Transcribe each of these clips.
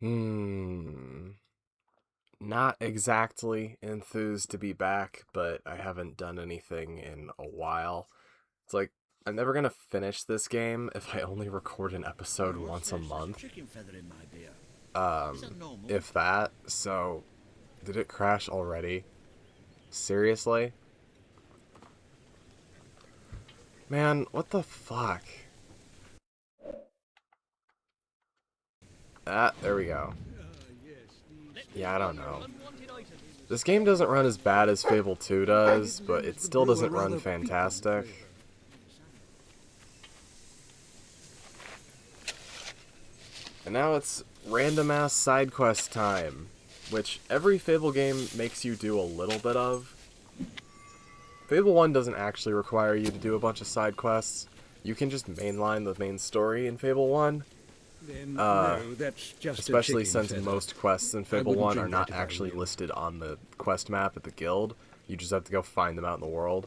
Hmm. Not exactly enthused to be back, but I haven't done anything in a while. It's like, I'm never gonna finish this game if I only record an episode once a month. If that. So, did it crash already? Seriously? Man, what the fuck? There we go. Yeah, I don't know. This game doesn't run as bad as Fable 2 does, but it still doesn't run fantastic. And now it's random-ass side quest time, which every Fable game makes you do a little bit of. Fable 1 doesn't actually require you to do a bunch of side quests. You can just mainline the main story in Fable 1. No, that's just especially since most quests in Fable 1 are not actually listed on the quest map at the guild. You just have to go find them out in the world.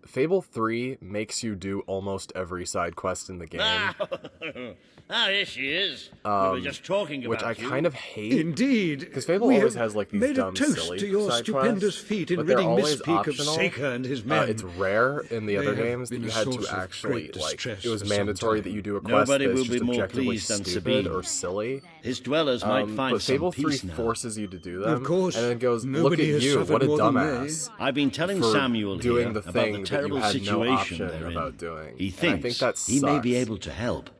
Fable 3 makes you do almost every side quest in the game. Here she is. We were just talking about which I kind of hate. Indeed. Because Fable always has like these dumb, silly to your side stupendous quests, feat in but they're ridding always Misspeak of optional. Saker and his men. It's rare in the other They have games that been you a had source to of actually, great like, distress it was for some mandatory time. that you do a quest Nobody that's will just be more objectively pleased than stupid Sabine. or silly. His dwellers might find But Fable some 3 peace now. forces you to do them, Of course, and then goes, look nobody at has you, suffered what a more than dumbass. I've been telling For Samuel doing here the about thing the that you terrible had no situation option they're in. about doing. He And I think thinks that he may be sucks. able to help.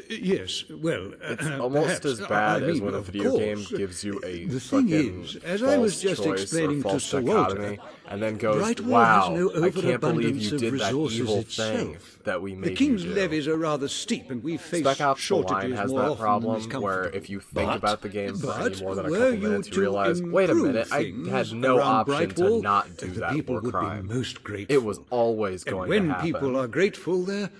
Yes, well, It's almost perhaps. as bad I as mean, when a of video game course. gives you a The thing fucking is, as false I was just choice explaining or to false Sir dichotomy, Walter, and then goes, Brightwall wow, has no I can't believe overabundance you of did that resources evil thing itself. that we made The king's you do. levies are rather steep, and we face Spec Ops The Line shortages has more that often than is problem where comfortable. if you think But- about the game for any more than a were couple you minutes, you to realize, wait a minute, I improve had things no around option to Brightwall, not do the that people war would crime. be most grateful. It was always And going when to happen. people are grateful, they're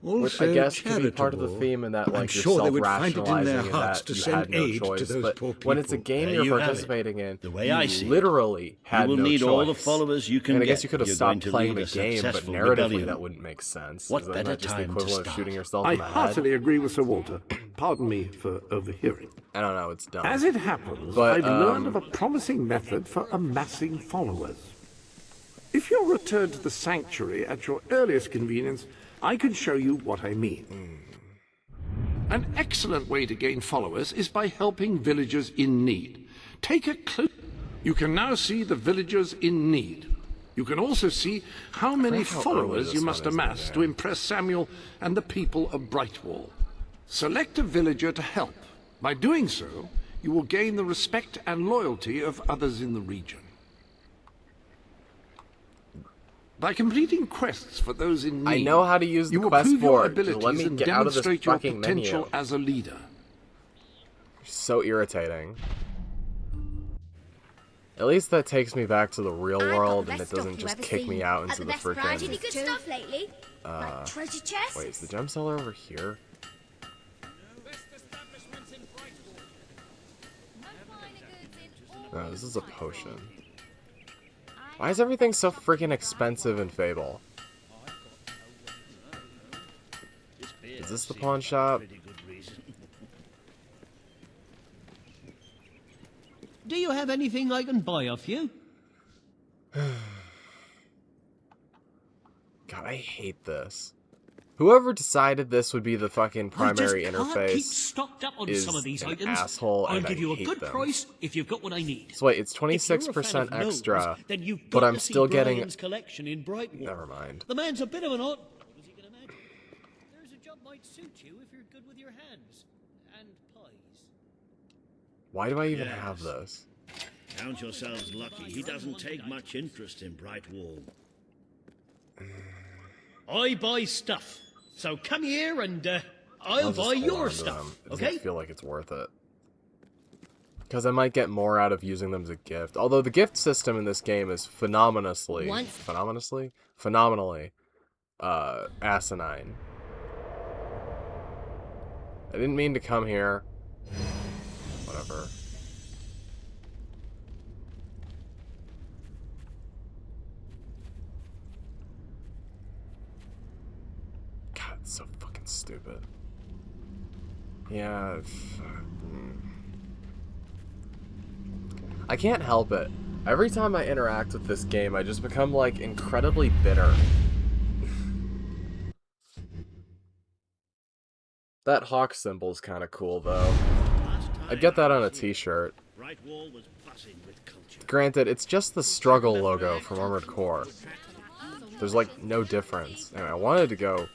also Which I guess charitable. could be part of the theme in that, like, I'm you're sure they would find it in self-rationalizing their and hearts that to you send had no aid choice. to those But poor people. when it's a game There you're you have it. participating in, The way you I see it, literally had will no need choice. all the followers you can and I guess get you could have if you're going stopped to playing lead the a game, but successful narratively rebellion. that wouldn't make sense. What Isn't better that just the time to equivalent of start? shooting yourself I in the head? heartily agree with Sir Walter. Pardon me for overhearing. I don't know, it's dumb. As it happens, But, I've learned of a promising method for amassing followers. If you'll return to the sanctuary at your earliest convenience, I can show you what I mean. An excellent way to gain followers is by helping villagers in need. Take a close... You can now see the villagers in need. You can also see how many forget how followers early you this must one is in the amass to game. impress Samuel and the people of Brightwall. Select a villager to help. By doing so, you will gain the respect and loyalty of others in the region. By completing quests for those in need, I know how to use the you will quest prove your board. abilities Let me and get out of this demonstrate your fucking potential menu. as a leader. So irritating. At least that takes me back to the real world and it doesn't just kick me out into the freaking... Any good stuff lately? Like treasure chest? Wait, is the gem cellar over here? No, this is a potion. Why is everything so freaking expensive in Fable? Is this the pawn shop? Do you have anything I can buy off you? God, I hate this. Whoever decided this would be the fucking primary I just can't keep interface stocked up on is some of these an items. asshole, I'll and give I you a hate good them. price if you've got what I need. So wait, it's If you're a fan 26% of gnomes, extra, then you've but got I'm to see still getting... Brian's collection in Brightwall. Never mind. The man's a bit of an odd, as you can imagine. There's a job might suit you if you're good with your hands and pies. Why do I even Yes. have this? Count yourselves lucky. He doesn't take much interest in Brightwall. I buy stuff. So come here and I'll just buy hold on your to stuff. them. It Okay? doesn't feel like it's worth it. Because I might get more out of using them as a gift. Although the gift system in this game is phenomenally asinine. I didn't mean to come here. Whatever. God, it's so fucking stupid. Yeah. I can't help it. Every time I interact with this game, I just become, like, incredibly bitter. That hawk symbol's kind of cool, though. I'd get that on a t-shirt. Granted, it's just the struggle logo from Armored Core. There's, like, no difference. And I wanted to go...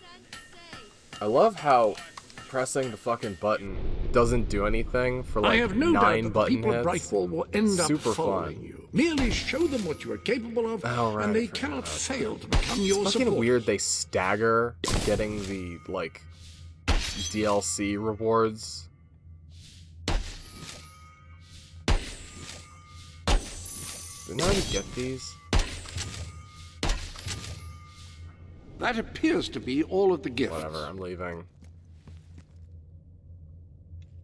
I love how pressing the fucking button doesn't do anything for, like, I have no 9 doubt button people at hits. Brightwall will end up Super following fun. you. Merely show them what you are capable of, Oh, right, and they I forgot cannot about fail to become your It's fucking support. weird they stagger getting the, like, DLC rewards. Didn't I already get these? That appears to be all of the gifts. Whatever, I'm leaving.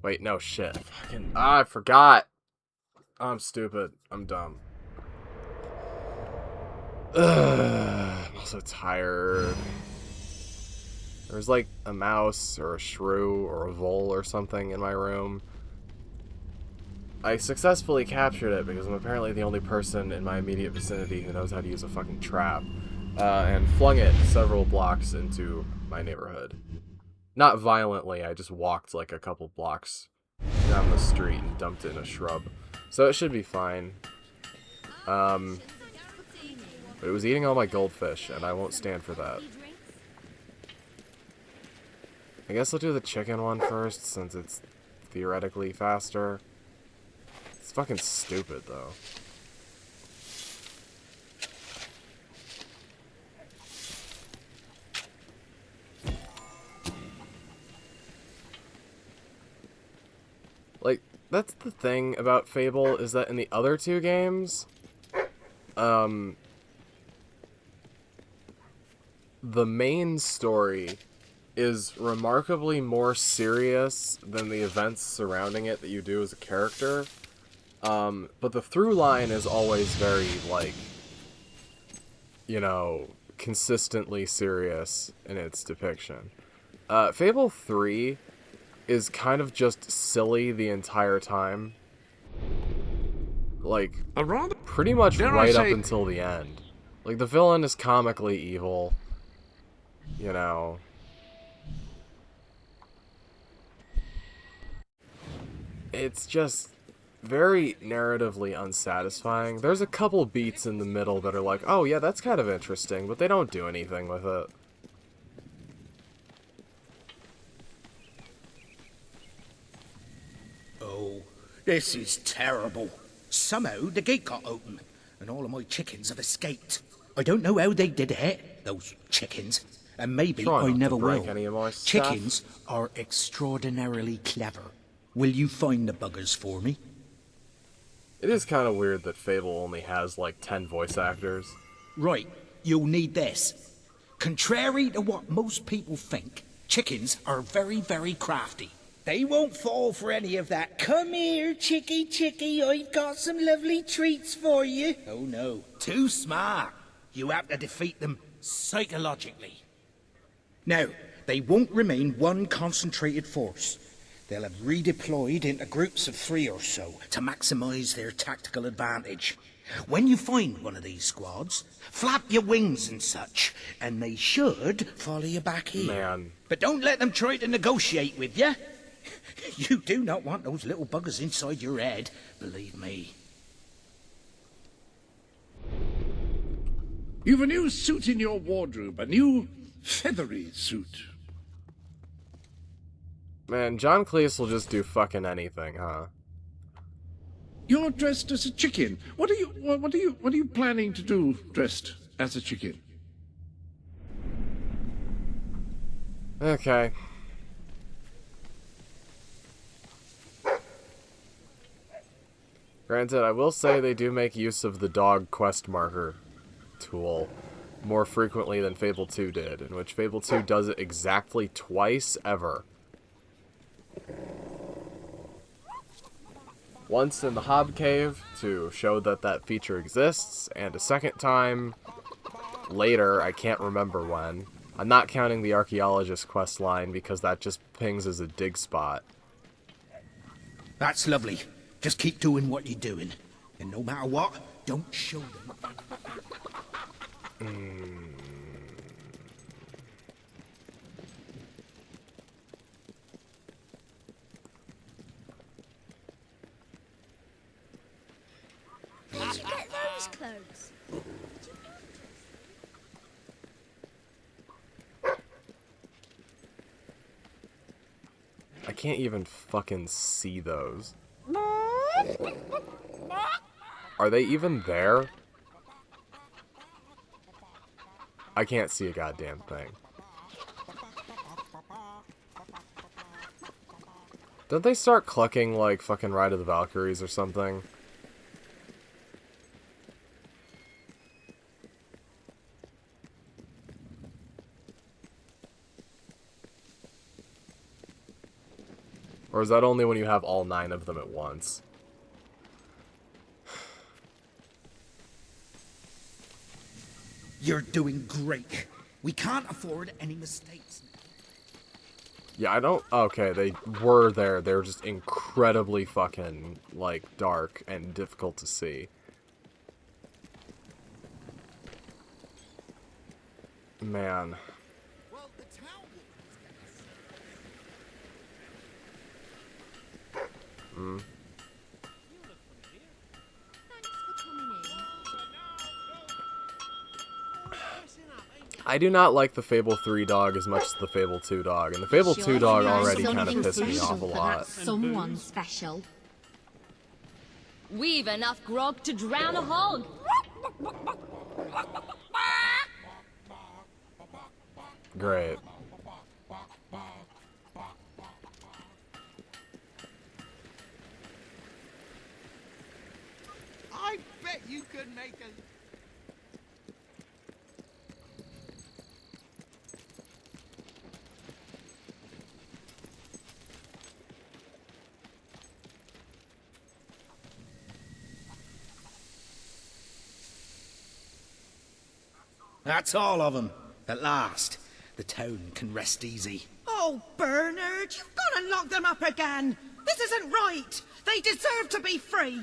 Wait, no, shit. I forgot! I'm stupid. I'm dumb. Ugh, I'm also tired. There's like a mouse or a shrew or a vole or something in my room. I successfully captured it because I'm apparently the only person in my immediate vicinity who knows how to use a fucking trap. And flung it several blocks into my neighborhood. Not violently, I just walked like a couple blocks down the street and dumped it in a shrub. So it should be fine. But it was eating all my goldfish, and I won't stand for that. I guess I'll do the chicken one first, since it's theoretically faster. It's fucking stupid, though. Like, that's the thing about Fable, is that in the other two games, the main story is remarkably more serious than the events surrounding it that you do as a character. But the through line is always very, like, you know, consistently serious in its depiction. Fable 3 is kind of just silly the entire time. Like, pretty much right up until the end. Like, the villain is comically evil. You know. It's just very narratively unsatisfying. There's a couple beats in the middle that are like, oh yeah, that's kind of interesting, but they don't do anything with it. Oh, this is terrible. Somehow the gate got open, and all of my chickens have escaped. I don't know how they did it, those chickens, and maybe Try I not to never break will. any of my stuff. Chickens are extraordinarily clever. Will you find the buggers for me? It is kind of weird that Fable only has like 10 voice actors. Right, you'll need this. Contrary to what most people think, chickens are very, very crafty. They won't fall for any of that. Come here, chickie, chickie, I've got some lovely treats for you. Oh no, too smart. You have to defeat them psychologically. Now, they won't remain one concentrated force. They'll have redeployed into groups of 3 or so to maximize their tactical advantage. When you find one of these squads, flap your wings and such, and they should follow you back here. Man. But don't let them try to negotiate with you. You do not want those little buggers inside your head, believe me. You've a new suit in your wardrobe, a new feathery suit. Man, John Cleese will just do fucking anything, huh? You're dressed as a chicken. What are you planning to do dressed as a chicken? Okay. Granted, I will say they do make use of the dog quest marker tool more frequently than Fable 2 did, in which Fable 2 does it exactly twice ever. Once in the Hob Cave to show that that feature exists, and a second time later, I can't remember when. I'm not counting the archaeologist quest line because that just pings as a dig spot. That's lovely. Just keep doing what you're doing. And no matter what, don't show them. Where'd you get those clothes? I can't even fucking see those. Are they even there? I can't see a goddamn thing. Don't they start clucking like fucking Ride of the Valkyries or something? Or is that only when you have all 9 of them at once? You're doing great. We can't afford any mistakes. Yeah, I don't... Okay, they were there. They were just incredibly fucking, like, dark and difficult to see. Man. I do not like the Fable 3 dog as much as the Fable 2 dog, and the Fable 2 dog already kind of pissed me off a lot. Someone special. We've enough grog to drown a hog. Great. I bet you could make a... That's all of them. At last, the town can rest easy. Oh, Bernard, you've got to lock them up again. This isn't right. They deserve to be free.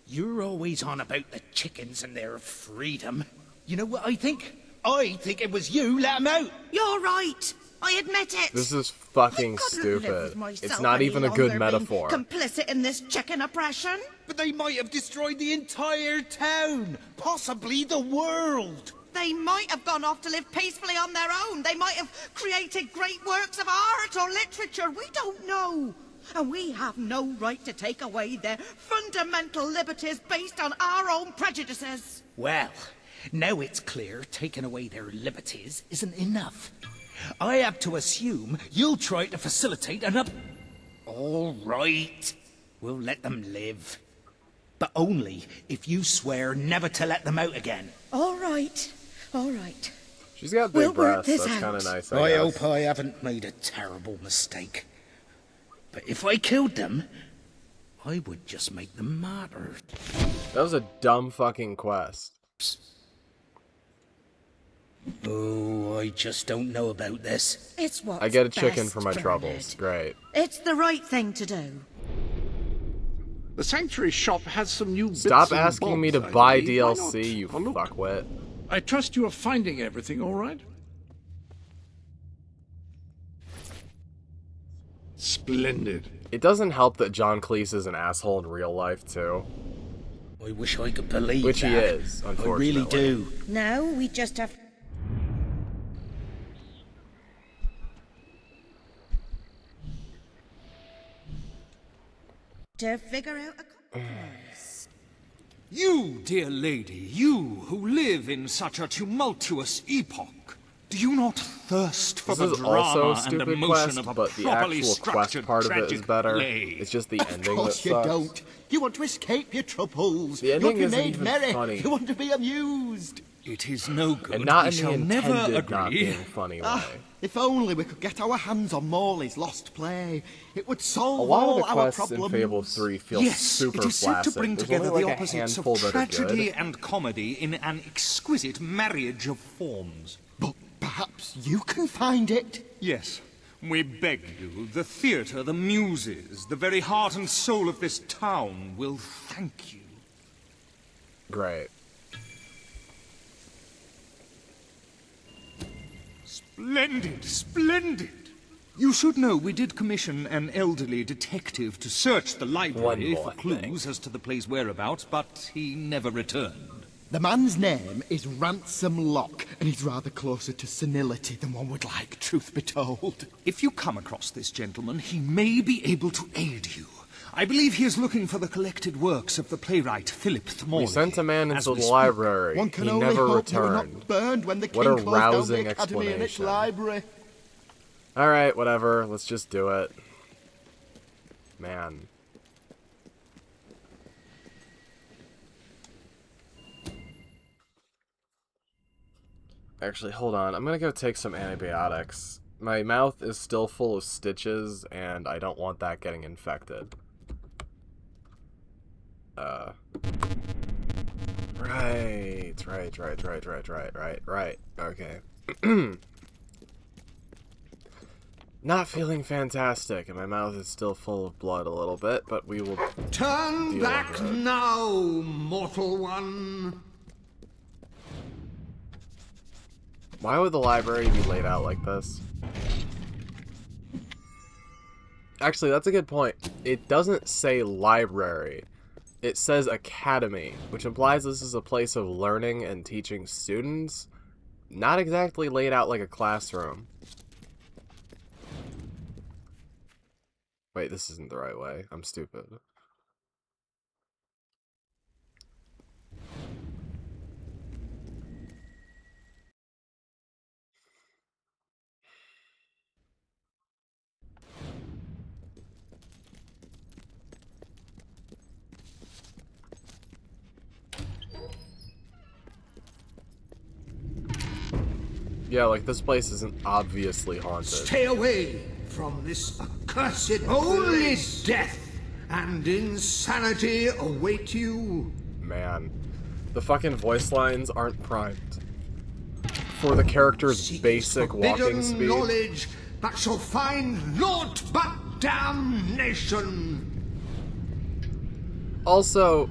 You're always on about the chickens and their freedom. You know what I think? I think it was you let them out. You're right. I admit it. This is fucking Live stupid. with myself It's not any even a good longer metaphor. being complicit in this chicken oppression. But they might have destroyed the entire town, possibly the world. They might have gone off to live peacefully on their own. They might have created great works of art or literature. We don't know. And we have no right to take away their fundamental liberties based on our own prejudices. Well, now it's clear taking away their liberties isn't enough. I have to assume you'll try to facilitate an up... All right. We'll let them live. But only if you swear never to let them out again. All right. All right. She's got big We'll work breasts. this That's kind out. of nice, I guess. hope I haven't made a terrible mistake. But if I killed them, I would just make them martyrs. That was a dumb fucking quest. Oh, I just don't know about this. It's what's I get a chicken best, for my Bernard. troubles. Great. It's the right thing to do. The Sanctuary shop has some new bits Stop and asking me to bobs, I buy believe. Why not? DLC, you Oh, look. fuckwit. I trust you are finding everything all right? Splendid. It doesn't help that John Cleese is an asshole in real life, too. I wish I could believe Which that. he is, I unfortunately. really do. Now we just have to figure out a compromise. You, dear lady, you who live in such a tumultuous epoch, do you not thirst for This the is also drama a and stupid emotion quest, of a but the properly actual quest structured part of it is tragic better. play? It's just the Of ending course that you sucks. don't. You want to escape your troubles. The You ending want to be isn't made even merry. funny. You want to be amused. It is no good. And not we in the shall never intended not agree. being funny way. If only we could get our hands on Morley's lost play. It would A solve lot of all the our quests in problems. Fable 3 feel Yes, super it is said to flaccid. bring There's together only the like a opposites of handful that are tragedy good. and comedy in an exquisite marriage of forms. But perhaps you can find it. Yes, We beg you, the theatre, the muses, the very heart and soul of this town will thank you. Great. Splendid, splendid! You should know we did commission an elderly detective to search the library for clues as to the play's whereabouts, but he never returned. The man's name is Ransom Locke, and he's rather closer to senility than one would like, truth be told. If you come across this gentleman, he may be able to aid you. I believe he is looking for the collected works of the playwright Philip III. We sent a man into the library. One can he only never hope they were returned. not burned when the What king a closed down rousing the academy and its explanation. library. Alright, whatever. Let's just do it. Man. Actually, hold on. I'm gonna go take some antibiotics. My mouth is still full of stitches, and I don't want that getting infected. Right. Okay. Not feeling fantastic, and my mouth is still full of blood a little bit, but we will Turn back now, mortal one. Why would the library be laid out like this? Actually, that's a good point. It doesn't say library. It says academy, which implies this is a place of learning and teaching students. Not exactly laid out like a classroom. Wait, this isn't the right way. I'm stupid. Yeah, like this place isn't obviously haunted. Stay away from this accursed Only death and insanity await you. Man, the fucking voice lines aren't primed for the character's basic walking speed. Knowledge that shall find naught but damnation. Also,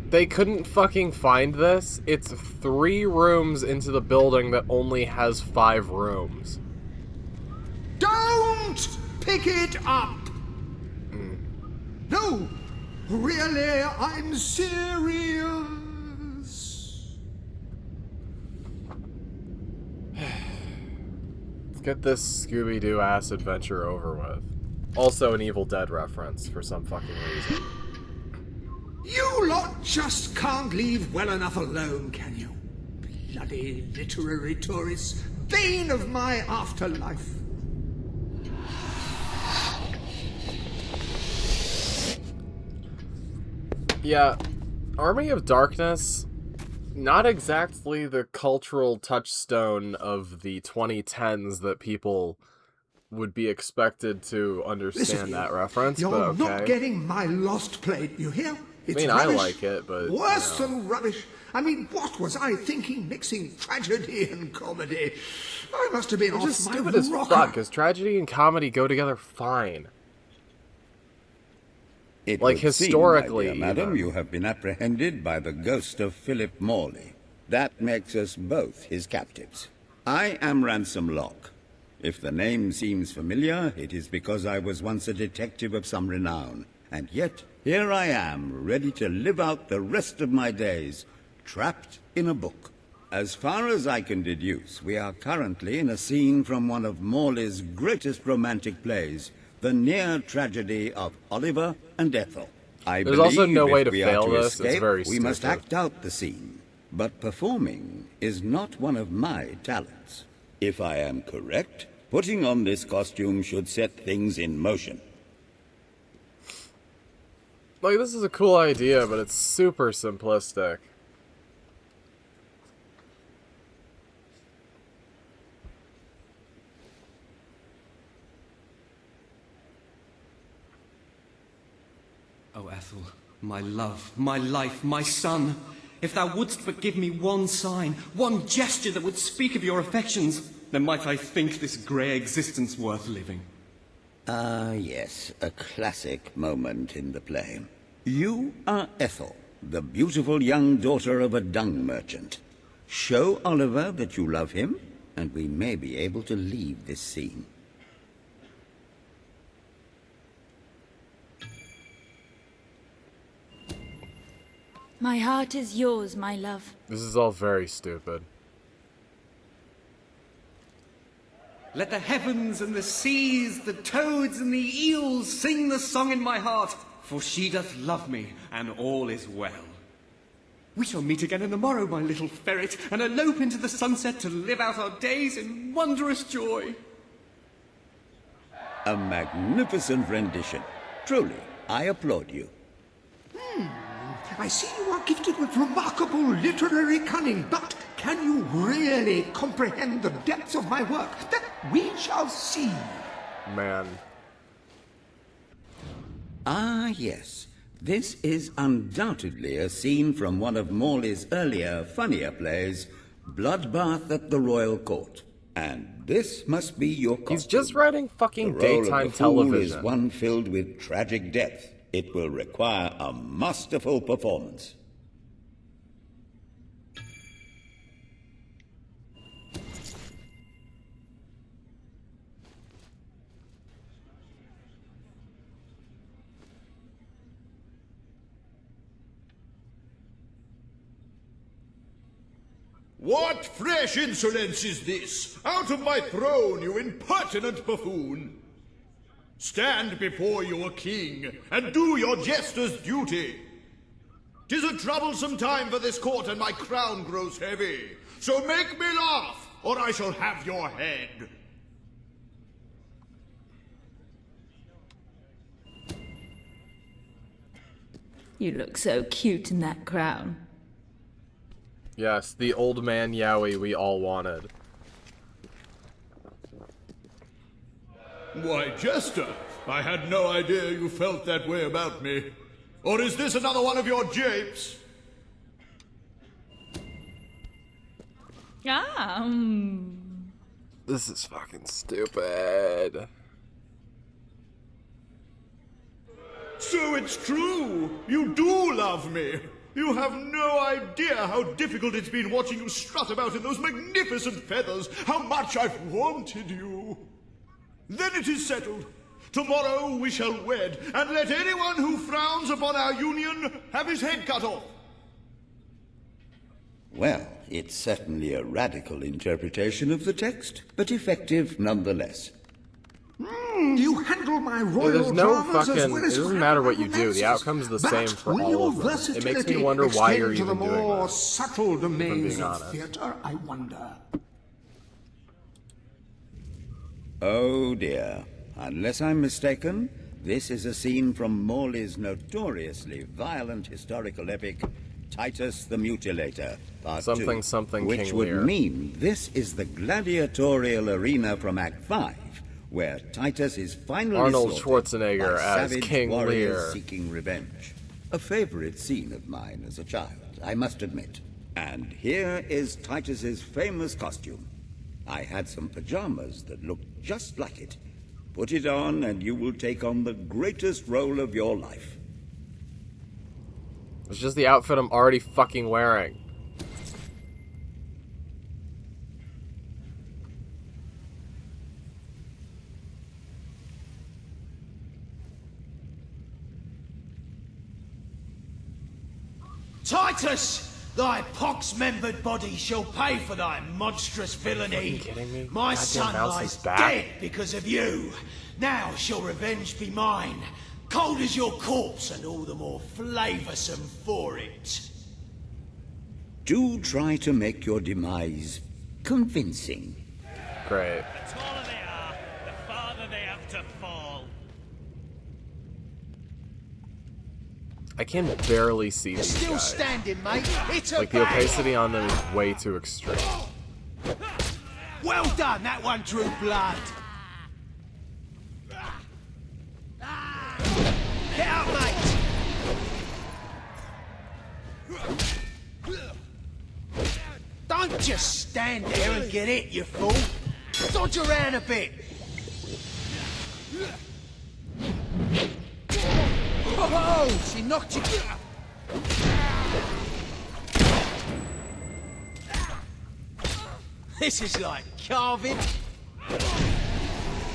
they couldn't fucking find this. It's 3 rooms into the building that only has 5 rooms. Don't pick it up! No, really, I'm serious. Let's get this Scooby-Doo ass adventure over with. Also an Evil Dead reference for some fucking reason. You lot just can't leave well enough alone, can you? Bloody literary tourists, bane of my afterlife. Yeah, Army of Darkness, not exactly the cultural touchstone of the 2010s that people would be expected to understand that reference, You're but okay. not getting my Lost Plate, you hear? It's I mean, rubbish. I like it, but... Worse than rubbish. I mean, what was I thinking mixing tragedy and comedy? I must have been Which off is my stupid as rocker. fuck, because tragedy and comedy go together fine. It like, would historically, seem, my dear madam, even. you have been apprehended by the ghost of Philip Morley. That makes us both his captives. I am Ransom Locke. If the name seems familiar, it is because I was once a detective of some renown. And yet, here I am, ready to live out the rest of my days, trapped in a book. As far as I can deduce, we are currently in a scene from one of Morley's greatest romantic plays, the near tragedy of Oliver and Ethel. I There's believe also no way if to we fail are to this. It's escape, very we must stupid. act out the scene. But performing is not one of my talents. If I am correct, putting on this costume should set things in motion. Like, this is a cool idea, but it's super simplistic. O Ethel, my love, my life, my son, if thou wouldst but give me one sign, one gesture that would speak of your affections, then might I think this grey existence worth living. Ah, yes, a classic moment in the play. You are Ethel, the beautiful young daughter of a dung merchant. Show Oliver that you love him, and we may be able to leave this scene. My heart is yours, my love. This is all very stupid. Let the heavens and the seas, the toads and the eels sing the song in my heart, for she doth love me, and all is well. We shall meet again in the morrow, my little ferret, and elope into the sunset to live out our days in wondrous joy. A magnificent rendition. Truly, I applaud you. I see you are gifted with remarkable literary cunning, but can you really comprehend the depths of my work? That we shall see. Man. Ah, yes. This is undoubtedly a scene from one of Morley's earlier, funnier plays, Bloodbath at the Royal Court. And this must be your costume. He's just writing fucking daytime The role of the fool television. is one filled with tragic depth. It will require a masterful performance. What fresh insolence is this? Out of my throne, you impertinent buffoon! Stand before your king, and do your jester's duty. 'Tis a troublesome time for this court, and my crown grows heavy. So make me laugh, or I shall have your head. You look so cute in that crown. Yes, the old man Yowie we all wanted. Why, Jester, I had no idea you felt that way about me. Or is this another one of your japes? This is fucking stupid. So it's true! You do love me! You have no idea how difficult it's been watching you strut about in those magnificent feathers, how much I've wanted you! Then it is settled. Tomorrow we shall wed, and let anyone who frowns upon our union have his head cut off. Well, it's certainly a radical interpretation of the text, but effective nonetheless. You handle my royal There's no dramas as fucking. well It as doesn't matter what you do. The outcome's the same for will all your of them. It makes me versatility wonder why you're extend to even the doing more this. subtle domains being of honest. theatre, I wonder. Oh dear. Unless I'm mistaken, this is a scene from Morley's notoriously violent historical epic, Titus the Mutilator, Part Something, 2, something, which King would Lear. mean this is the gladiatorial arena from Act 5, where Titus is finally Arnold slaughtered Schwarzenegger by as savage King warriors Lear. seeking revenge. A favorite scene of mine as a child, I must admit. And here is Titus's famous costume. I had some pajamas that looked just like it. Put it on and you will take on the greatest role of your life. It's just the outfit I'm already fucking wearing. Titus! Thy pox-membered body shall pay for thy monstrous villainy. kidding me? My Goddamn son mouse lies is back. dead because of you. Now shall revenge be mine. Cold as your corpse and all the more flavoursome for it. Do try to make your demise convincing. Great. The taller they are, the farther they have to fall. I can barely see these Still guys. standing, mate. It's a Like, the bang. opacity on them is way too extreme. Well done, that one drew blood. Get up, mate. Don't just stand there and get it, you fool. Dodge around a bit. Oh, she knocked you. This is like carving.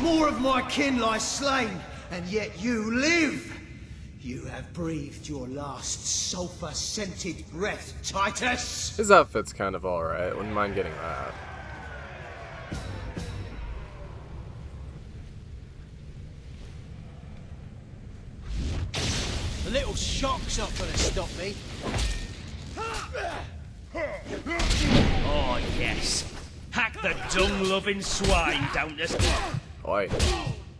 More of my kin lie slain, and yet you live. You have breathed your last sulfur-scented breath, Titus. His outfit's kind of alright. Wouldn't mind getting that. A little shock's not gonna stop me. Oh, yes. Hack the dung-loving swine down to... Oi.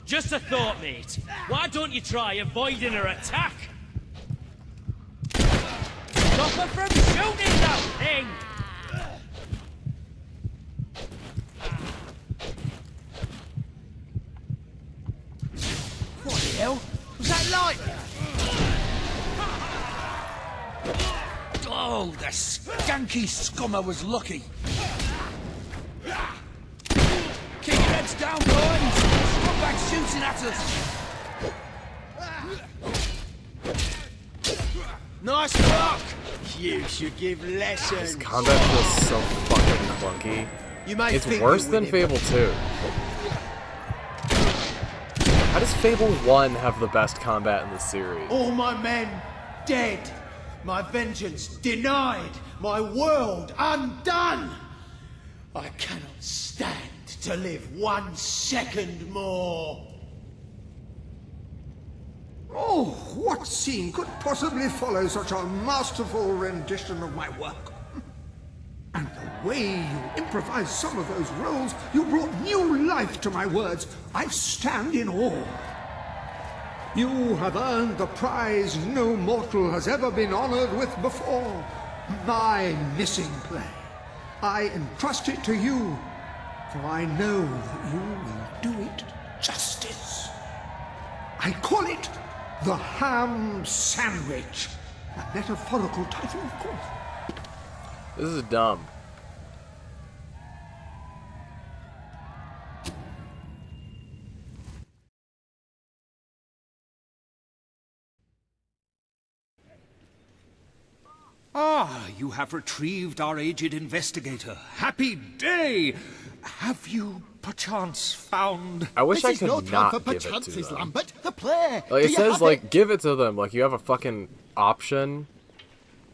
Just a thought, mate. Why don't you try avoiding her attack? Stop her from shooting that thing! What the hell? Was that lightning? Oh, the skanky scummer was lucky. Keep your heads down, boys! Scumbags shooting at us! Nice work! You should give lessons. This combat feels so fucking clunky. It's worse than Fable 2. How does Fable 1 have the best combat in the series? All my men dead. My vengeance denied. My world undone. I cannot stand to live 1 second more. Oh, what scene could possibly follow such a masterful rendition of my work? And the way you improvised some of those roles, you brought new life to my words. I stand in awe. You have earned the prize no mortal has ever been honored with before. My missing play. I entrust it to you, for I know that you will do it justice. I call it the Ham Sandwich. A metaphorical title, of course. This is dumb. Ah, you have retrieved our aged investigator. Happy day! Have you perchance found... I wish I could no not for give it to perchances, them. Lambert. The play. Like, Do it you says, have like, give it to them. Like, you have a fucking option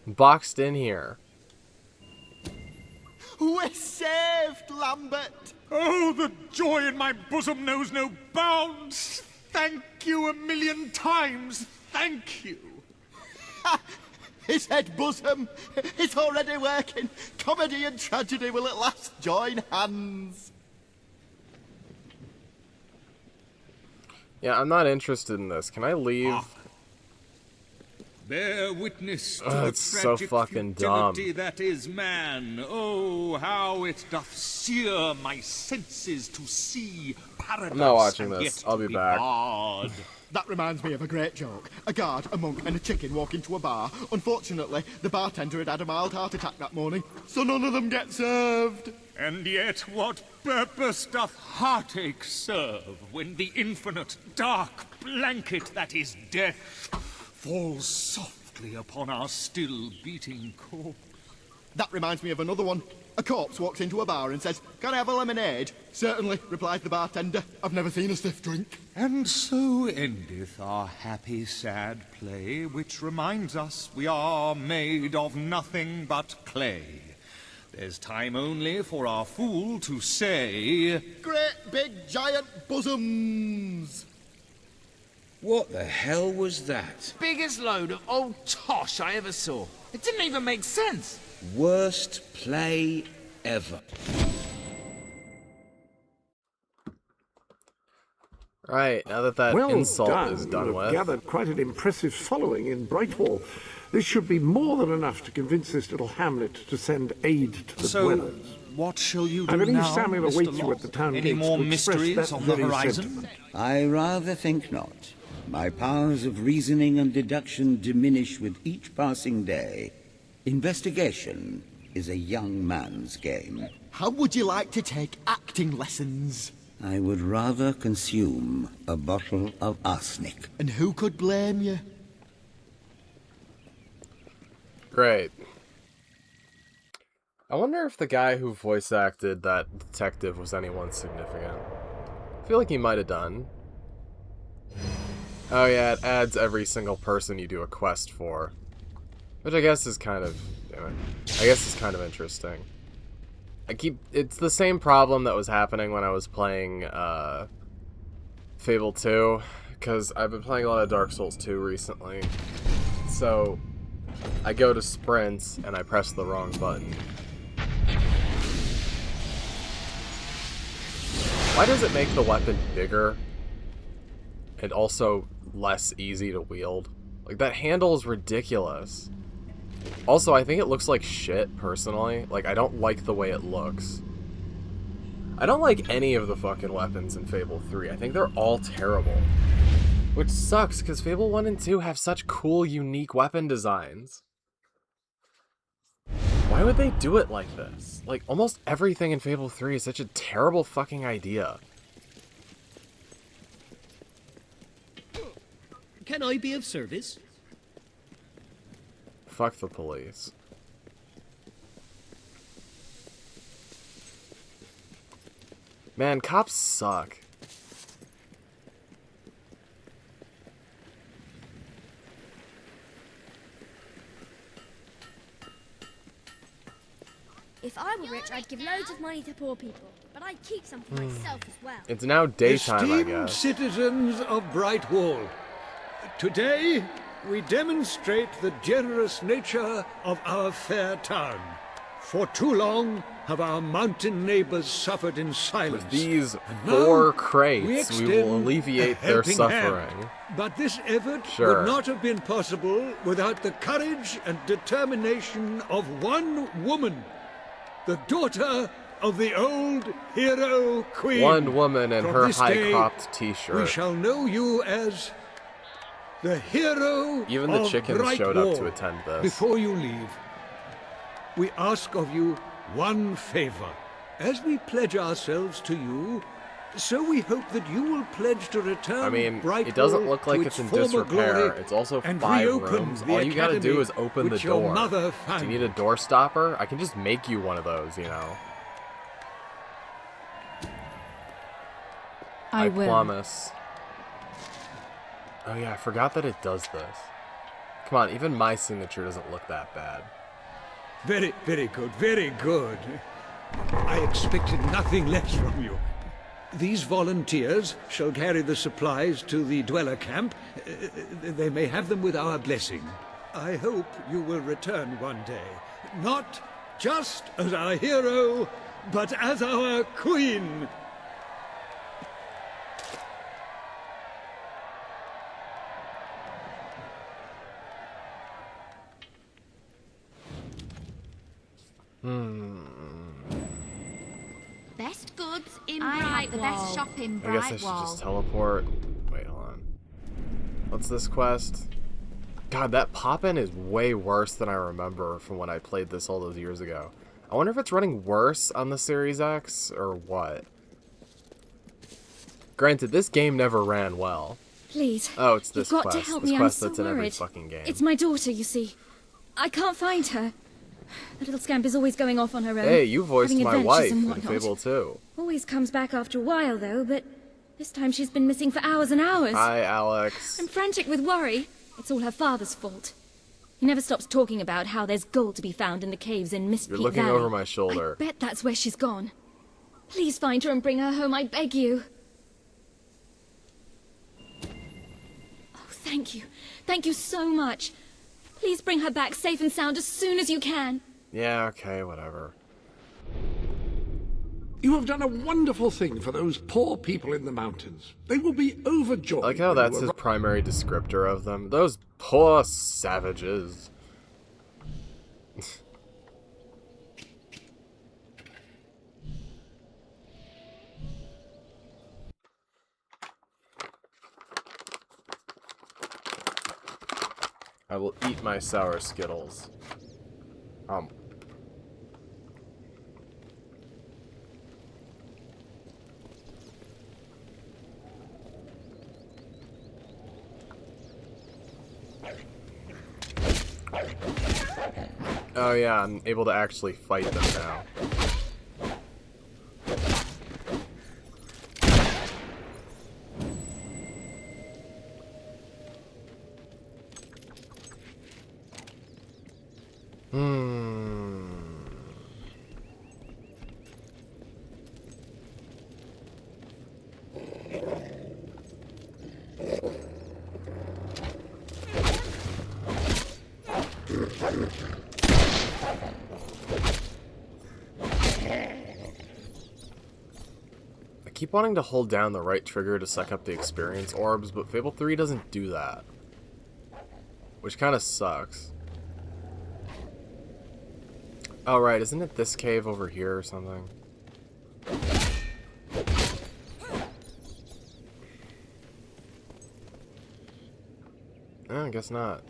boxed in here. We're saved, Lambert. Oh, the joy in my bosom knows no bounds. Thank you 1,000,000 times. Thank you. His head bosom. It's already working. Comedy and tragedy will at last join hands. Yeah, I'm not interested in this. Can I leave? Bear witness to Ugh, the it's so tragic fucking dumb. futility that is man. Oh, how it doth sear my senses to see paradise. I'm not watching and this. yet I'll to be back. barred. That reminds me of a great joke. A guard, a monk, and a chicken walk into a bar. Unfortunately, the bartender had had a mild heart attack that morning, so none of them get served. And yet what purpose doth heartache serve when the infinite dark blanket that is death falls softly upon our still beating corpse? That reminds me of another one. A corpse walks into a bar and says, "Can I have a lemonade?" "Certainly," replies the bartender. "I've never seen a stiff drink." And so endeth our happy sad play, which reminds us we are made of nothing but clay. There's time only for our fool to say, "Great big giant bosoms." What the hell was that? Biggest load of old tosh I ever saw. It didn't even make sense. Worst play ever. Right, now that Well insult done. is done You've with. gathered quite an impressive following in Brightwall. This should be more than enough to convince this little hamlet to send aid to the So, dwellers. what shall you do I believe now, Samuel Mr. awaits you Locke? at the town Any gates more to express mysteries that on the very horizon? sentiment. I rather think not. My powers of reasoning and deduction diminish with each passing day. Investigation is a young man's game. how would you like to take acting lessons? I would rather consume a bottle of arsenic. And who could blame you? Great. I wonder if the guy who voice acted that detective was anyone significant. I feel like he might have done. Oh yeah, it adds every single person you do a quest for. Which I guess is kind of... Anyway, I guess is kind of interesting. It's the same problem that was happening when I was playing Fable 2, because I've been playing a lot of Dark Souls 2 recently. So I go to sprints and I press the wrong button. Why does it make the weapon bigger and also less easy to wield? Like, that handle is ridiculous. Also, I think it looks like shit, personally. Like, I don't like the way it looks. I don't like any of the fucking weapons in Fable 3. I think they're all terrible. Which sucks, because Fable 1 and 2 have such cool, unique weapon designs. Why would they do it like this? Like, almost everything in Fable 3 is such a terrible fucking idea. Can I be of service? Fuck the police. Man, cops suck. If I were rich, I'd give loads of money to poor people, but I'd keep some for myself as well. It's now daytime, I Esteemed guess. citizens of Brightwall, today we demonstrate the generous nature of our fair town. For too long have our mountain neighbors suffered in silence. With these And now 4 crates, we will extend alleviate a their helping suffering. hand. But this effort Sure. would not have been possible without the courage and determination of one woman, the daughter of the old hero queen. One woman in From her this day, high-cropped t-shirt. We shall know you as the hero Even the of chickens showed up to Brightwall. attend this. Before you leave, we ask of you one favor. As we pledge ourselves to you, so we hope that you will pledge to return I mean, Brightwall it doesn't look like to it's in former disrepair. glory It's also and 5 reopen rooms. the All you gotta do academy is open the which your door. mother Do you founded. need a door stopper? I can just make you one of those, you know. I will. promise. Oh yeah, I forgot that it does this. Come on, even my signature doesn't look that bad. Very, very good, very good. I expected nothing less from you. These volunteers shall carry the supplies to the dweller camp. They may have them with our blessing. I hope you will return one day. Not just as our hero, but as our queen. Best goods in I have the best Brightwall. shop in I guess I should just teleport. Wait, hold on. What's this quest? God, that pop-in is way worse than I remember from when I played this all those years ago. I wonder if it's running worse on the Series X or what. Granted, this game never ran well. Please. Oh, it's this You've got quest. to help This me. quest I'm that's so in every worried. fucking game. It's my daughter, you see. I can't find her. The little scamp is always going off on her own. Hey, you voiced having my adventures wife and in whatnot. Fable 2. Always comes back after a while, though, but this time she's been missing for hours and hours. Hi, Alex. I'm frantic with worry. It's all her father's fault. He never stops talking about how there's gold to be found in the caves in Mist You're Peak looking Valley. over my shoulder. I bet that's where she's gone. Please find her and bring her home, I beg you. Oh, thank you. Thank you so much. Please bring her back safe and sound as soon as you can. Yeah, okay, whatever. You have done a wonderful thing for those poor people in the mountains. They will be overjoyed. I like how when that's you his arrive. primary descriptor of them. Those poor savages. I will eat my sour Skittles. Oh yeah, I'm able to actually fight them now. I keep wanting to hold down the right trigger to suck up the experience orbs, but Fable 3 doesn't do that. Which kind of sucks. Oh right, isn't it this cave over here or something? I guess not.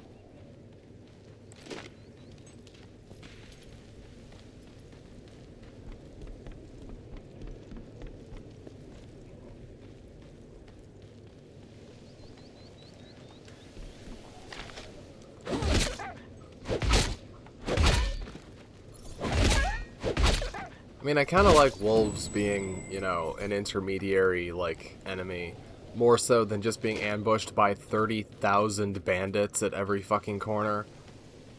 I mean, I kind of like wolves being, you know, an intermediary, like, enemy. More so than just being ambushed by 30,000 bandits at every fucking corner.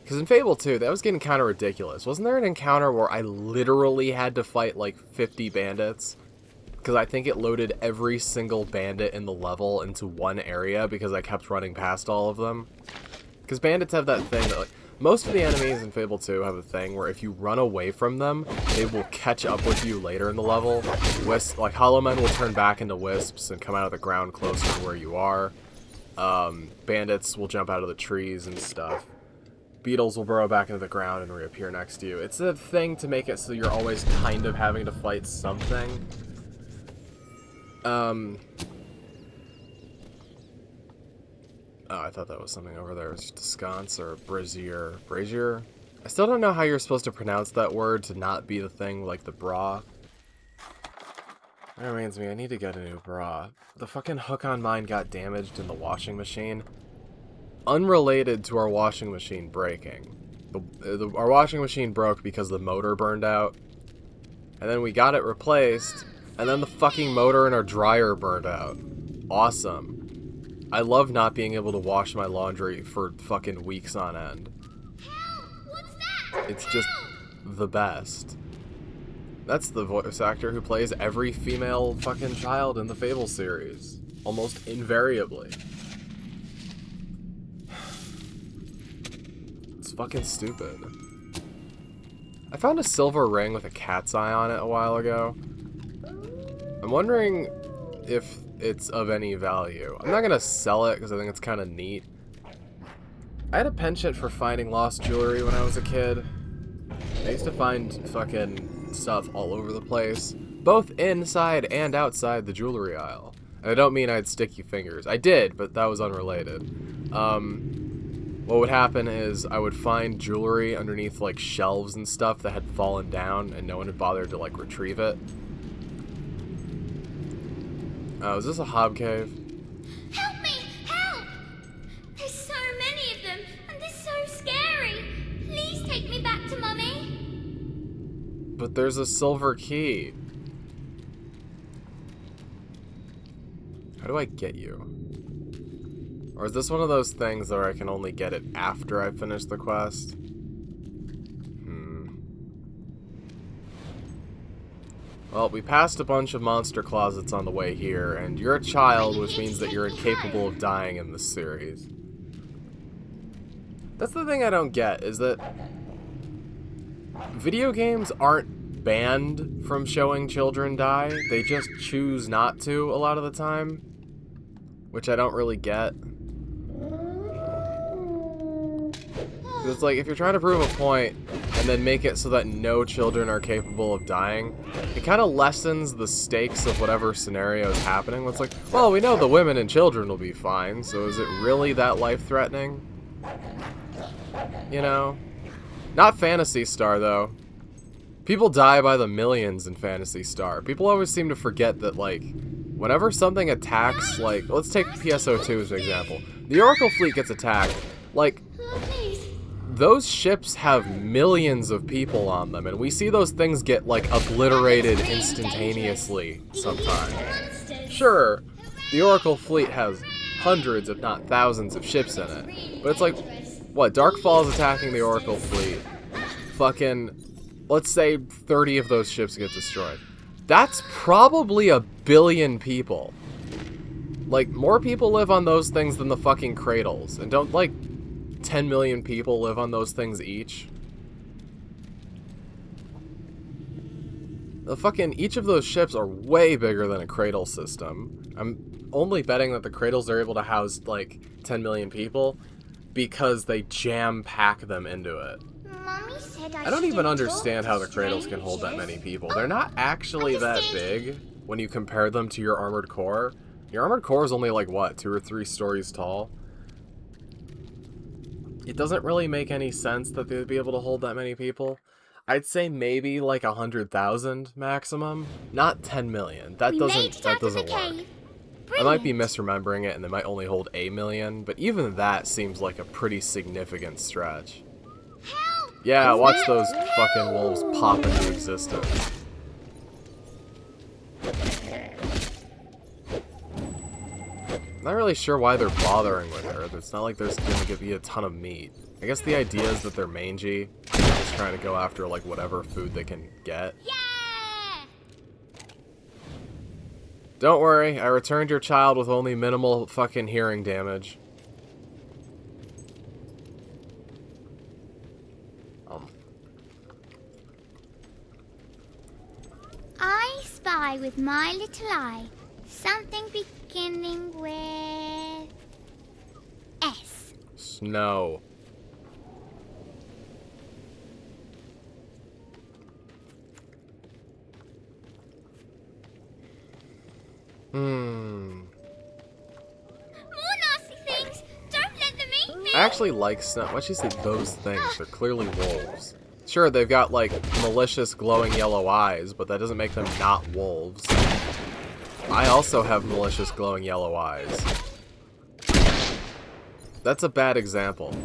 Because in Fable 2, that was getting kind of ridiculous. Wasn't there an encounter where I literally had to fight, like, 50 bandits? Because I think it loaded every single bandit in the level into one area because I kept running past all of them. Because bandits have that thing that, like, most of the enemies in Fable 2 have a thing where if you run away from them, they will catch up with you later in the level. Like, Hollow Men will turn back into wisps and come out of the ground closer to where you are. Bandits will jump out of the trees and stuff. Beetles will burrow back into the ground and reappear next to you. It's a thing to make it so you're always kind of having to fight something. Oh, I thought that was something over there. It was just a sconce or a brazier. Brazier? I still don't know how you're supposed to pronounce that word to not be the thing like the bra. That reminds me, I need to get a new bra. The fucking hook on mine got damaged in the washing machine. Unrelated to our washing machine breaking. Our washing machine broke because the motor burned out. And then we got it replaced, and then the fucking motor in our dryer burned out. Awesome. I love not being able to wash my laundry for fucking weeks on end. Help! What's that? It's just the best. That's the voice actor who plays every female fucking child in the Fable series. Almost invariably. It's fucking stupid. I found a silver ring with a cat's eye on it a while ago. I'm wondering if it's of any value. I'm not gonna sell it because I think it's kind of neat. I had a penchant for finding lost jewelry when I was a kid. I used to find fucking stuff all over the place, both inside and outside the jewelry aisle. And I don't mean I had sticky fingers. I did, but that was unrelated. What would happen is I would find jewelry underneath like shelves and stuff that had fallen down and no one had bothered to like retrieve it. Oh, is this a hob cave? Help me! Help! There's so many of them, and they're so scary. Please take me back to Mummy. But there's a silver key. How do I get you? Or is this one of those things where I can only get it after I finish the quest? Well, we passed a bunch of monster closets on the way here, and you're a child, which means that you're incapable of dying in this series. That's the thing I don't get, is that video games aren't banned from showing children die, they just choose not to a lot of the time, which I don't really get. It's like, if you're trying to prove a point and then make it so that no children are capable of dying, it kind of lessens the stakes of whatever scenario is happening. It's like, well, we know the women and children will be fine, so is it really that life-threatening? You know? Not Phantasy Star, though. People die by the millions in Phantasy Star. People always seem to forget that, like, whenever something attacks, like, let's take PSO2 as an example. The Oracle fleet gets attacked. Like, those ships have millions of people on them, and we see those things get, like, obliterated instantaneously sometimes. Sure, the Oracle fleet has hundreds, if not thousands, of ships in it, but it's like, what, Darkfall's attacking the Oracle fleet, fucking, let's say 30 of those ships get destroyed. That's probably 1 billion people. Like, more people live on those things than the fucking cradles, and don't, like, 10 million people live on those things each. The fucking, each of those ships are way bigger than a cradle system. I'm only betting that the cradles are able to house, like, 10 million people because they jam-pack them into it. Mommy said I don't even understand how the cradles can hold that many people. They're not actually that big when you compare them to your armored core. Your armored core is only, like, what, 2 or 3 stories tall? It doesn't really make any sense that they'd be able to hold that many people. I'd say maybe like 100,000 maximum, not 10 million. That doesn't work. I might be misremembering it, and they might only hold 1 million, but even that seems like a pretty significant stretch. Yeah, watch those fucking wolves pop into existence. Not really sure why they're bothering with her. It's not like there's gonna be a ton of meat. I guess the idea is that they're mangy. They're just trying to go after, like, whatever food they can get. Yeah! Don't worry, I returned your child with only minimal fucking hearing damage. I spy with my little eye something beginning with S. Snow. More nasty things! Don't let them eat me! I actually like snow. Why'd you say those things? They're clearly wolves. Sure, they've got, like, malicious glowing yellow eyes, but that doesn't make them not wolves. I also have malicious glowing yellow eyes. That's a bad example.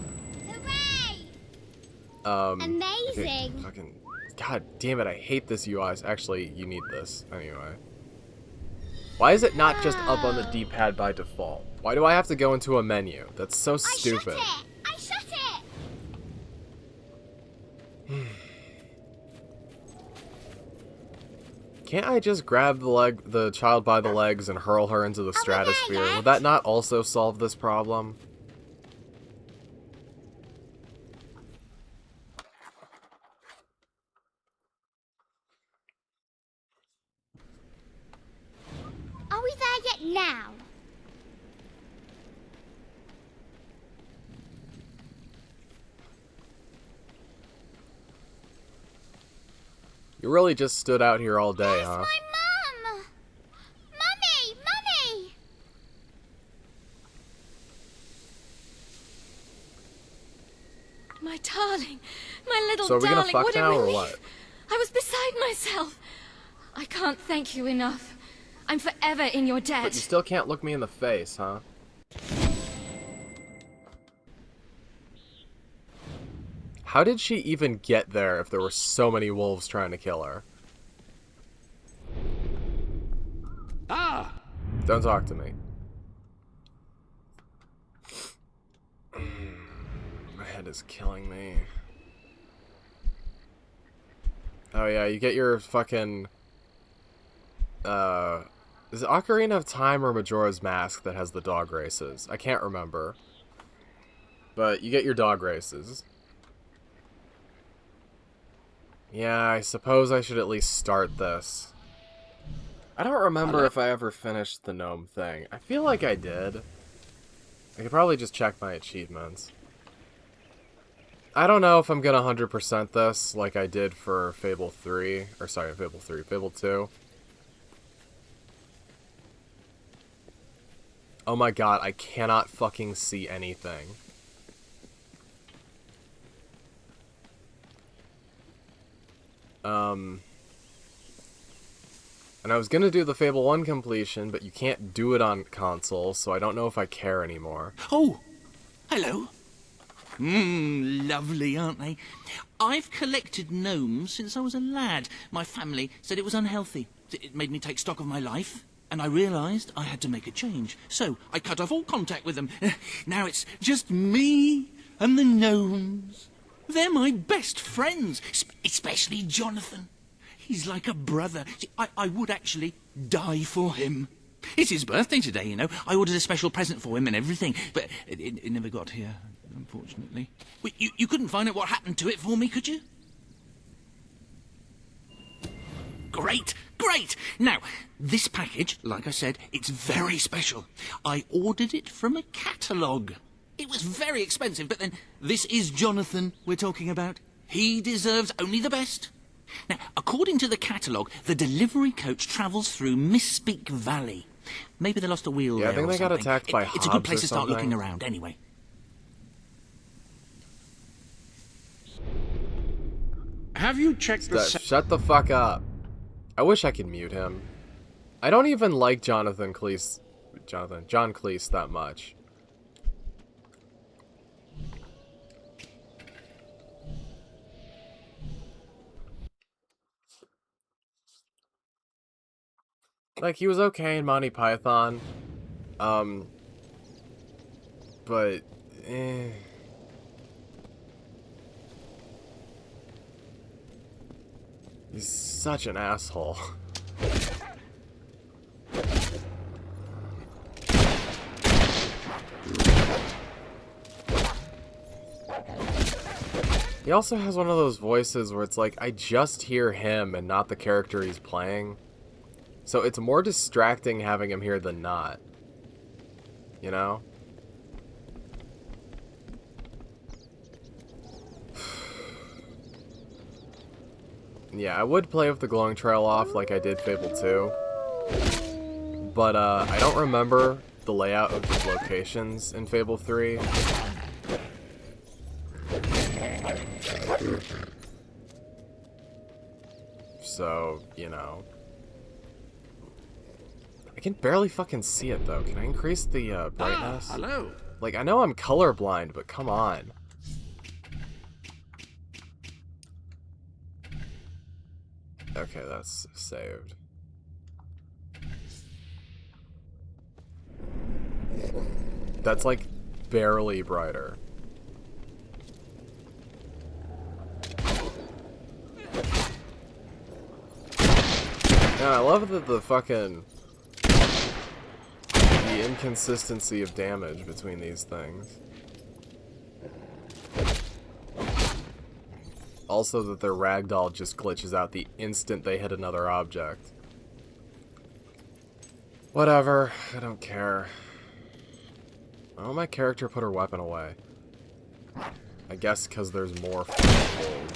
Amazing! Okay, fucking, god damn it, I hate this UI. Actually, you need this, anyway. Why is it not just up on the D-pad by default? Why do I have to go into a menu? That's so stupid. I shut it! Can't I just grab the child by the legs and hurl her into the stratosphere? Would that not also solve this problem? Are we there yet now? You really just stood out here all day, huh? My mum! Mummy! Mummy! My darling, my little So are we darling, gonna fuck what a now or relief. what? I was beside myself. I can't thank you enough. I'm forever in your debt. But you still can't look me in the face, huh? How did she even get there if there were so many wolves trying to kill her? Ah! Don't talk to me. My head is killing me. Oh yeah, you get your fucking... Is it Ocarina of Time or Majora's Mask that has the dog races? I can't remember. But you get your dog races. Yeah, I suppose I should at least start this. I don't remember if I ever finished the gnome thing. I feel like I did. I could probably just check my achievements. I don't know if I'm gonna 100% this like I did for Fable 3. Or sorry, Fable 3. Fable 2. Oh my god, I cannot fucking see anything. And I was gonna do the Fable 1 completion, but you can't do it on console, so I don't know if I care anymore. Oh! Hello. Lovely, aren't they? I've collected gnomes since I was a lad. My family said it was unhealthy. It made me take stock of my life, and I realised I had to make a change. So I cut off all contact with them. Now it's just me and the gnomes. They're my best friends, especially Jonathan. He's like a brother. See, I would actually die for him. It's his birthday today, you know. I ordered a special present for him and everything, but it never got here, unfortunately. Well, you couldn't find out what happened to it for me, could you? Great, great! Now, this package, like I said, it's very special. I ordered it from a catalogue. It was very expensive, but then this is Jonathan we're talking about. He deserves only the best. Now, according to the catalogue, the delivery coach travels through Misspeak Valley. Maybe they lost a wheel there I think or they got something. attacked by It's a good Hobbs place or to start looking something. around, anyway. Have you checked the... Shut the fuck up. I wish I could mute him. I don't even like John Cleese that much. Like, he was okay in Monty Python. But, he's such an asshole. He also has one of those voices where it's like, I just hear him and not the character he's playing. So it's more distracting having him here than not. You know? Yeah, I would play with the glowing trail off like I did Fable 2. But I don't remember the layout of the locations in Fable 3. So, you know. I can barely fucking see it, though. Can I increase the brightness? Hello. Like, I know I'm colorblind, but come on. Okay, that's saved. That's, like, barely brighter. Yeah, I love that the fucking... the inconsistency of damage between these things. Also that their ragdoll just glitches out the instant they hit another object. Whatever, I don't care. Oh, my character put her weapon away. I guess because there's more wolves.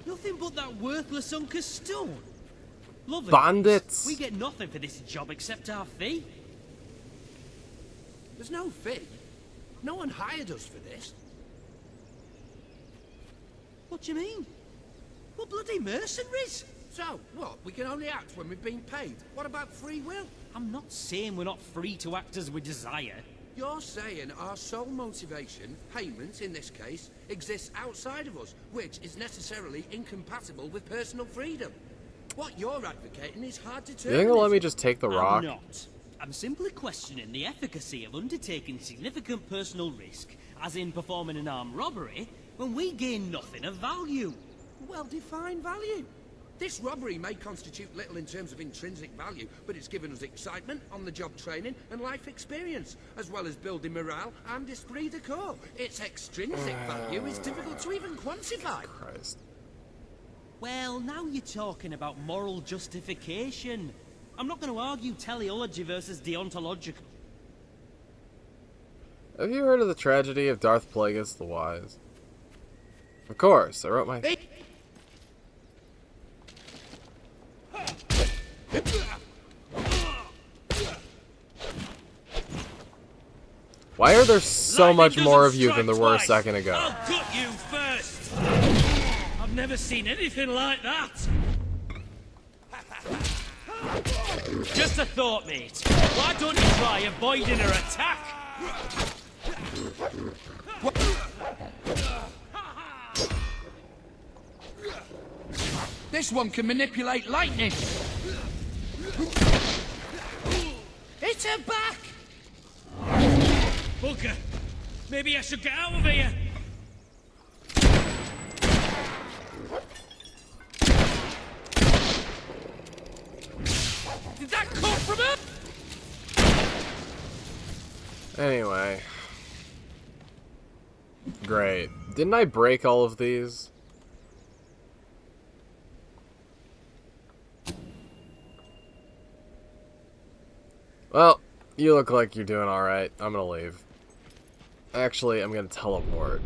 Nothing but that worthless hunk of stone. Lovely. Bandits! We get nothing for this job except our fee. There's no fee. No one hired us for this. What do you mean? We're bloody mercenaries. So, what? We can only act when we've been paid. What about free will? I'm not saying we're not free to act as we desire. You're saying our sole motivation, payment in this case, exists outside of us, which is necessarily incompatible with personal freedom. What you're advocating is hard to You turn. think they'll let me just take the rock? I'm not. I'm simply questioning the efficacy of undertaking significant personal risk, as in performing an armed robbery, when we gain nothing of value. Well-defined value. This robbery may constitute little in terms of intrinsic value, but it's given us excitement, on-the-job training, and life experience, as well as building morale and esprit de corps. Its extrinsic value is difficult to even quantify. Christ. Well, now you're talking about moral justification. I'm not going to argue teleology versus deontological. Have you heard of the tragedy of Darth Plagueis the Wise? Of course, I wrote my... Why are there so Lightning much more of doesn't you than there strike were a twice. second ago? I'll gut you first. I've never seen anything like that. Just a thought, mate. Why don't you try avoiding her attack? This one can manipulate lightning. It's her back! Bugger. Maybe I should get out of here. Did that come from her? Anyway. Great. Didn't I break all of these? Well, you look like you're doing alright. I'm gonna leave. Actually, I'm gonna teleport.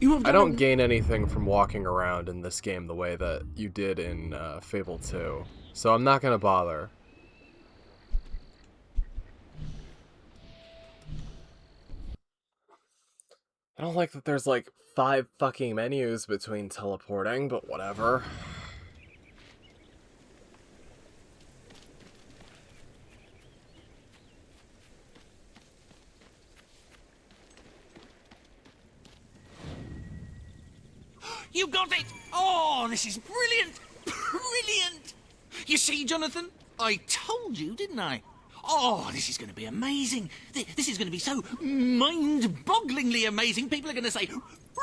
I don't gain anything from walking around in this game the way that you did in Fable 2. So I'm not gonna bother. I don't like that there's like 5 fucking menus between teleporting, but whatever. You got it! Oh, this is brilliant! Brilliant! You see, Jonathan? I told you, didn't I? Oh, this is going to be amazing. This is going to be so mind-bogglingly amazing. People are going to say,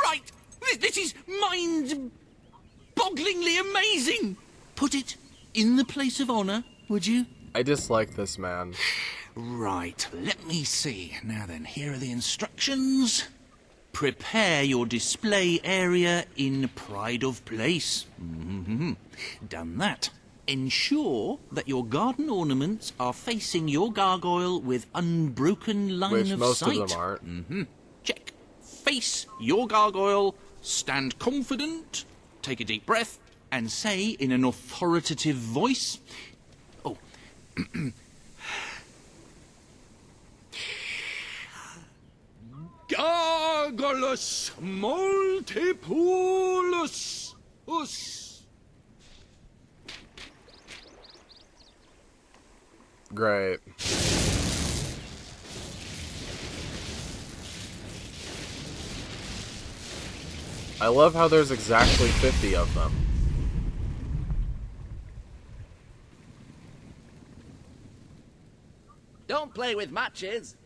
right, this is mind-bogglingly amazing. Put it in the place of honour, would you? I dislike this man. Right, let me see. Now then, here are the instructions. Prepare your display area in pride of place. Done that. Ensure that your garden ornaments are facing your gargoyle with unbroken line Which of most sight. of them aren't. Check. Face your gargoyle, stand confident, take a deep breath, and say in an authoritative voice... Oh. Gargulus multipulus us. Great. I love how there's exactly 50 of them. Don't play with matches.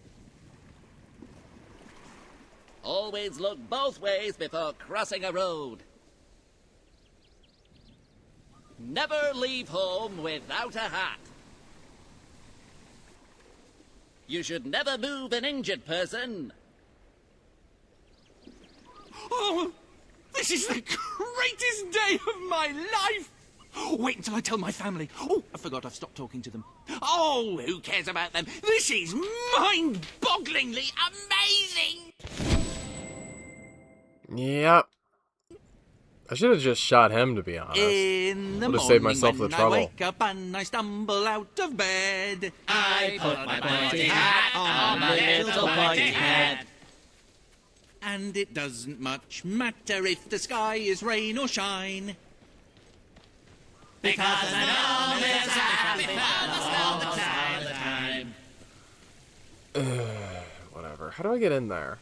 Always look both ways before crossing a road. Never leave home without a hat. You should never move an injured person. Oh, this is the greatest day of my life! Wait until I tell my family. Oh, I forgot I've stopped talking to them. Oh, who cares about them? This is mind-bogglingly amazing! Yep. I should have just shot him, to be honest. In the Would have morning saved myself the when trouble. I wake up and I stumble out of bed, I put my pointy hat on my little pointy head. and it doesn't much matter if the sky is rain or shine. Because I know there's a happy father all the time. Whatever. How do I get in there?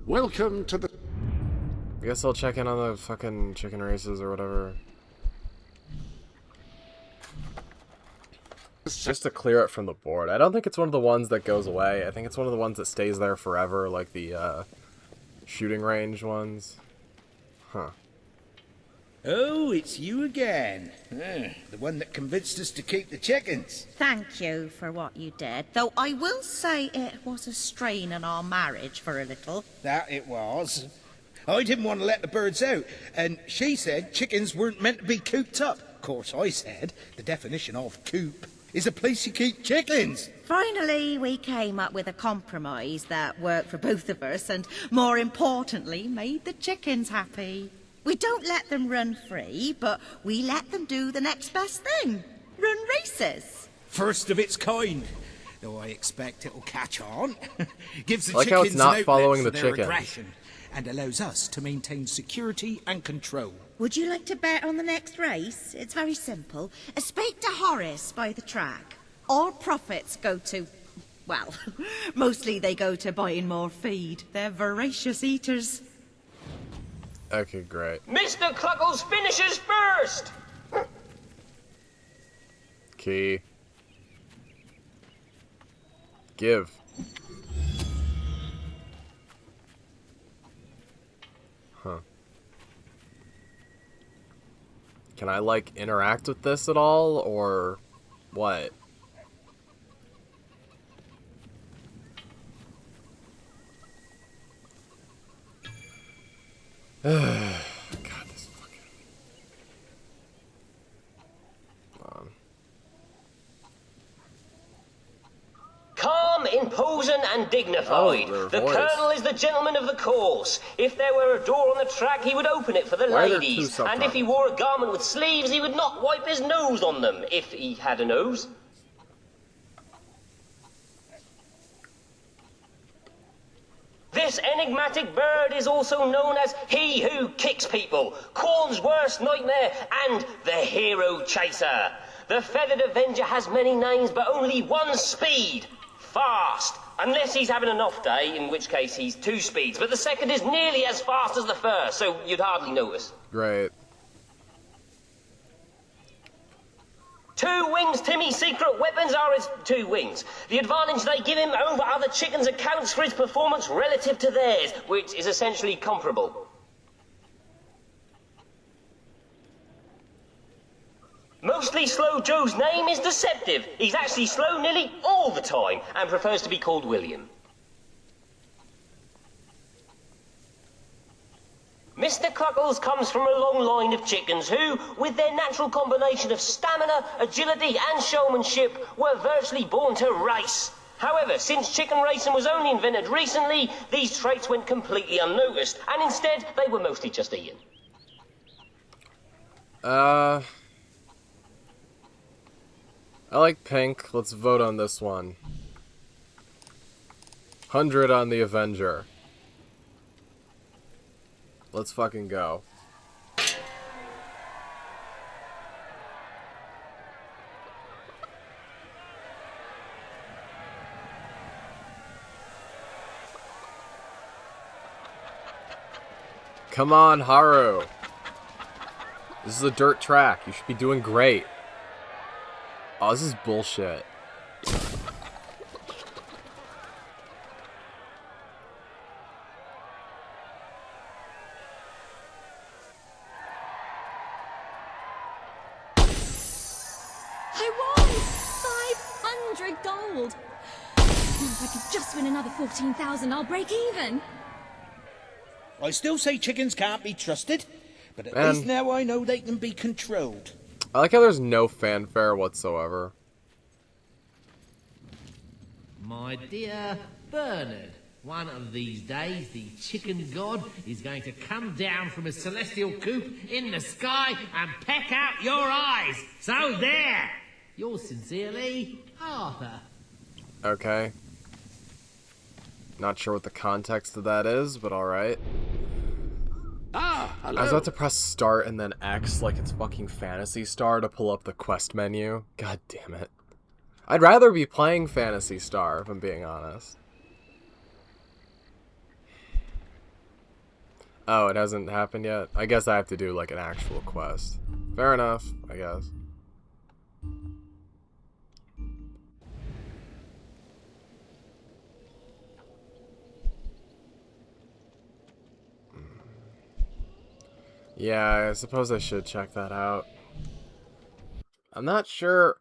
Welcome to the... I guess I'll check in on the fucking chicken races or whatever. Just to clear it from the board. I don't think it's one of the ones that goes away. I think it's one of the ones that stays there forever, like the shooting range ones. Huh. Oh, it's you again. The one that convinced us to keep the chickens. Thank you for what you did, though I will say it was a strain on our marriage for a little. That it was. I didn't want to let the birds out, and she said chickens weren't meant to be cooped up. Of course, I said the definition of coop is a place you keep chickens. Finally, we came up with a compromise that worked for both of us and, more importantly, made the chickens happy. We don't let them run free, but we let them do the next best thing. Run races. First of its kind. Though I expect it'll catch on. Gives the I like how chickens it's not an following outlet the for their chickens. aggression and allows us to maintain security and control. Would you like to bet on the next race? It's very simple. Speak to Horace by the track. All profits go to... well, mostly they go to buying more feed. They're voracious eaters. Okay, great. Mr. Cluckles finishes first! Key. Give. Huh. Can I, like, interact with this at all, or what? God, this fucking... Calm, imposing, and dignified. Oh, the voice. Colonel is the gentleman of the course. If there were a door on the track, he would open it for the Why are there two ladies. And subtitles? if he wore a garment with sleeves, he would not wipe his nose on them, if he had a nose. This enigmatic bird is also known as He Who Kicks People, Corn's worst nightmare, and the Hero Chaser. The Feathered Avenger has many names, but only one speed. Fast. Unless he's having an off day, in which case he's two speeds. But the second is nearly as fast as the first, so you'd hardly notice. Great. Two wings, Timmy's secret weapons are his two wings. The advantage they give him over other chickens accounts for his performance relative to theirs, which is essentially comparable. Mostly Slow Joe's name is deceptive. He's actually slow nearly all the time and prefers to be called William. Mr. Cluckles comes from a long line of chickens who, with their natural combination of stamina, agility and showmanship, were virtually born to race. However, since chicken racing was only invented recently, these traits went completely unnoticed, and instead they were mostly just eaten. I like pink. Let's vote on this one. 100 on the Avenger. Let's fucking go. Come on, Haru. This is a dirt track. You should be doing great. Oh, this is bullshit. I won! 500 gold! If I could just win another 14,000, I'll break even. I still say chickens can't be trusted, but at Man. least now I know they can be controlled. I like how there's no fanfare whatsoever. My dear Bernard, one of these days the chicken god is going to come down from a celestial coop in the sky and peck out your eyes. So there! Yours sincerely, Arthur. Okay. Not sure what the context of that is, but alright. Ah, hello. I was about to press start and then X like it's fucking Phantasy Star to pull up the quest menu. God damn it. I'd rather be playing Phantasy Star, if I'm being honest. Oh, it hasn't happened yet? I guess I have to do like an actual quest. Fair enough, I guess. Yeah, I suppose I should check that out. I'm not sure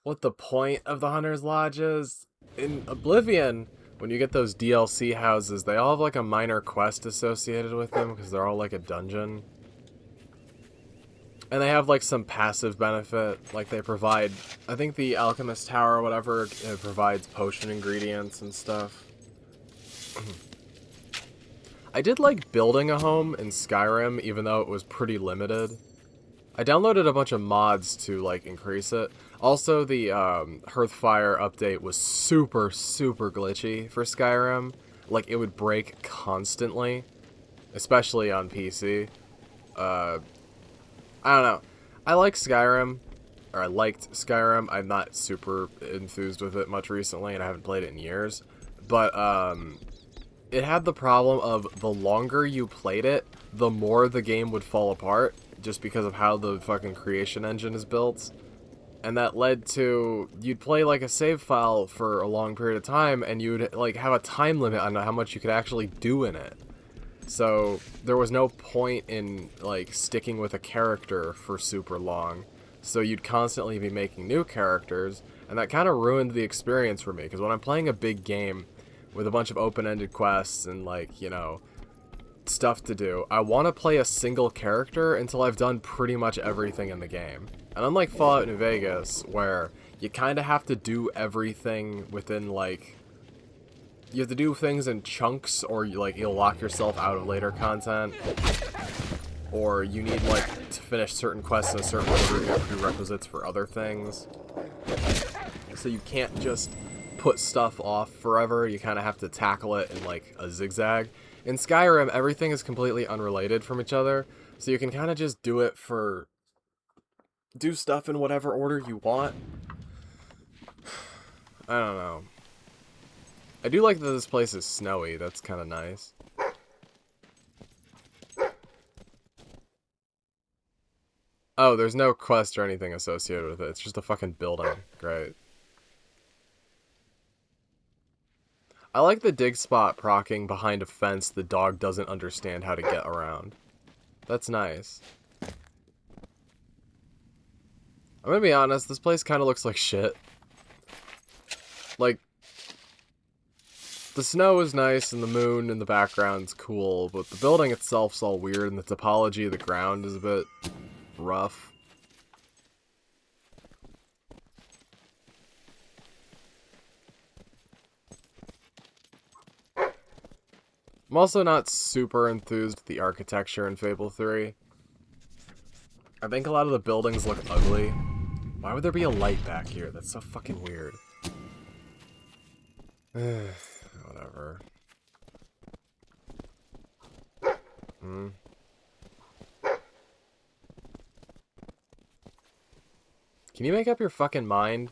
what the point of the Hunter's Lodge is. In Oblivion, when you get those DLC houses, they all have like a minor quest associated with them because they're all like a dungeon. And they have, like, some passive benefit. Like, they provide... I think the Alchemist Tower or whatever provides potion ingredients and stuff. I did like building a home in Skyrim, even though it was pretty limited. I downloaded a bunch of mods to, like, increase it. Also, the Hearthfire update was super, super glitchy for Skyrim. Like, it would break constantly, especially on PC. I don't know. I like Skyrim, or I liked Skyrim. I'm not super enthused with it much recently, and I haven't played it in years. But, it had the problem of the longer you played it, the more the game would fall apart, just because of how the fucking creation engine is built. And that led to, you'd play like a save file for a long period of time, and you'd like have a time limit on how much you could actually do in it. So there was no point in like sticking with a character for super long. So you'd constantly be making new characters, and that kind of ruined the experience for me, because when I'm playing a big game with a bunch of open-ended quests and, like, you know, stuff to do, I want to play a single character until I've done pretty much everything in the game. And unlike Fallout New Vegas, where you kind of have to do everything within, like, you have to do things in chunks, or, you'll lock yourself out of later content, or you need, like, to finish certain quests in a certain order, you have prerequisites for other things. So you can't just put stuff off forever, you kind of have to tackle it in, like, a zigzag. In Skyrim, everything is completely unrelated from each other, so you can kind of just do stuff in whatever order you want. I don't know. I do like that this place is snowy, that's kind of nice. Oh, there's no quest or anything associated with it, it's just a fucking building. Great. I like the dig spot proccing behind a fence the dog doesn't understand how to get around. That's nice. I'm gonna be honest, this place kind of looks like shit. Like, the snow is nice and the moon in the background's cool, but the building itself's all weird and the topology of the ground is a bit rough. I'm also not super enthused with the architecture in Fable 3. I think a lot of the buildings look ugly. Why would there be a light back here? That's so fucking weird. Whatever. Can you make up your fucking mind?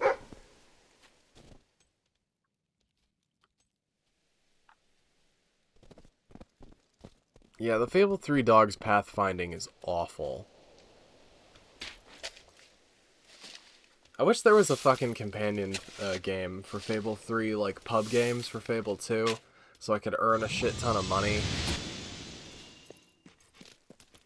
Yeah, the Fable 3 dog's pathfinding is awful. I wish there was a fucking companion game for Fable 3, like pub games for Fable 2, so I could earn a shit ton of money.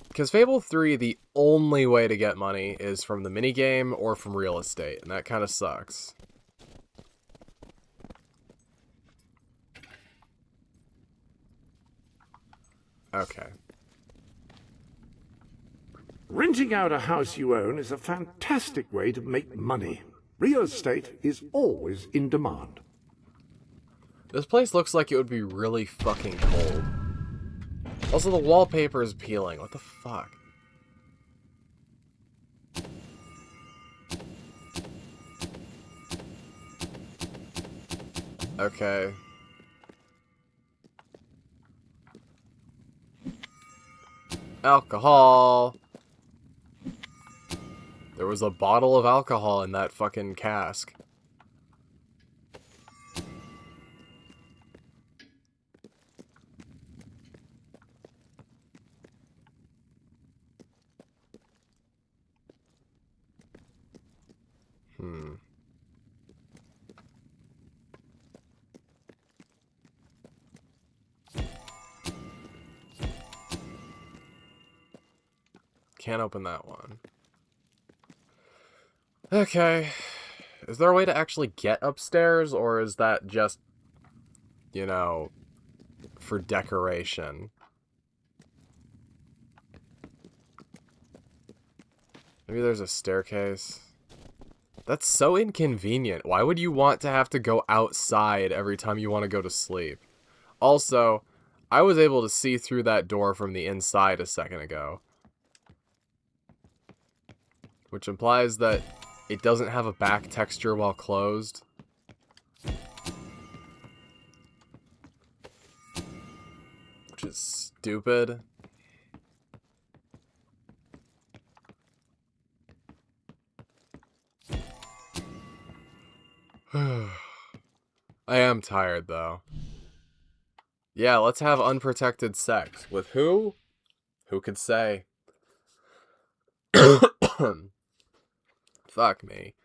Because Fable 3, the only way to get money is from the minigame or from real estate, and that kind of sucks. Okay. Renting out a house you own is a fantastic way to make money. Real estate is always in demand. This place looks like it would be really fucking cold. Also, the wallpaper is peeling. What the fuck? Okay. Alcohol. There was a bottle of alcohol in that fucking cask. Can't open that one. Okay. Is there a way to actually get upstairs, or is that just, you know, for decoration? Maybe there's a staircase. That's so inconvenient. Why would you want to have to go outside every time you want to go to sleep? Also, I was able to see through that door from the inside a second ago. Which implies that it doesn't have a back texture while closed. Which is stupid. I am tired, though. Yeah, let's have unprotected sex. With who? Who could say? Fuck me.